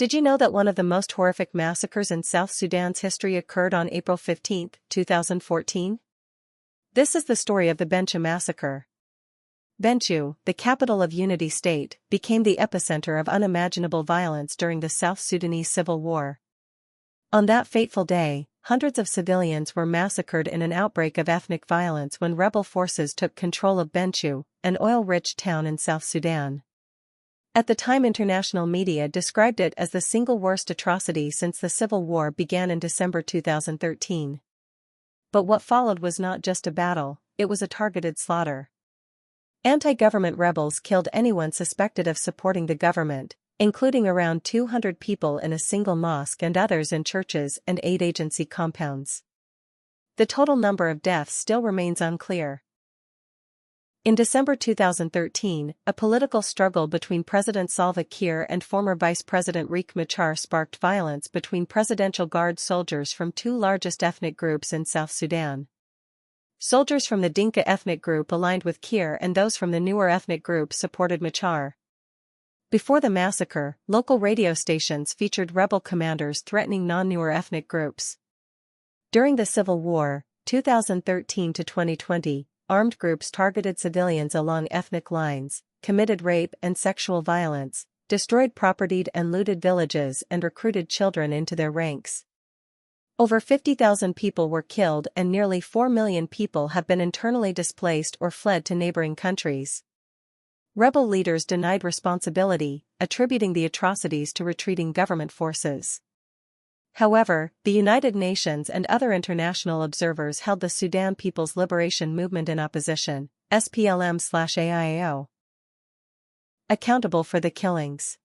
Did you know that one of the most horrific massacres in South Sudan's history occurred on April 15, 2014? This is the story of the Bentiu Massacre. Bentiu, the capital of Unity State, became the epicenter of unimaginable violence during the South Sudanese Civil War. On that fateful day, hundreds of civilians were massacred in an outbreak of ethnic violence when rebel forces took control of Bentiu, an oil-rich town in South Sudan. At the time, international media described it as the single worst atrocity since the Civil War began in December 2013. But what followed was not just a battle, it was a targeted slaughter. Anti-government rebels killed anyone suspected of supporting the government, including around 200 people in a single mosque and others in churches and aid agency compounds. The total number of deaths still remains unclear. In December 2013, a political struggle between President Salva Kiir and former Vice President Riek Machar sparked violence between Presidential Guard soldiers from two largest ethnic groups in South Sudan. Soldiers from the Dinka ethnic group aligned with Kiir and those from the Nuer ethnic group supported Machar. Before the massacre, local radio stations featured rebel commanders threatening non-Nuer ethnic groups. During the Civil War, 2013 to 2020, armed groups targeted civilians along ethnic lines, committed rape and sexual violence, destroyed property and looted villages and recruited children into their ranks. Over 50,000 people were killed and nearly 4 million people have been internally displaced or fled to neighboring countries. Rebel leaders denied responsibility, attributing the atrocities to retreating government forces. However, the United Nations and other international observers held the Sudan People's Liberation Movement in opposition, SPLM/AIAO, accountable for the killings.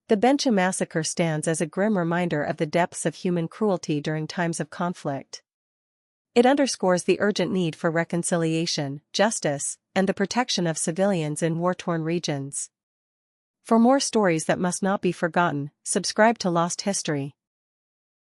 The Bentiu Massacre stands as a grim reminder of the depths of human cruelty during times of conflict. It underscores the urgent need for reconciliation, justice, and the protection of civilians in war-torn regions. For more stories that must not be forgotten, subscribe to Lost History.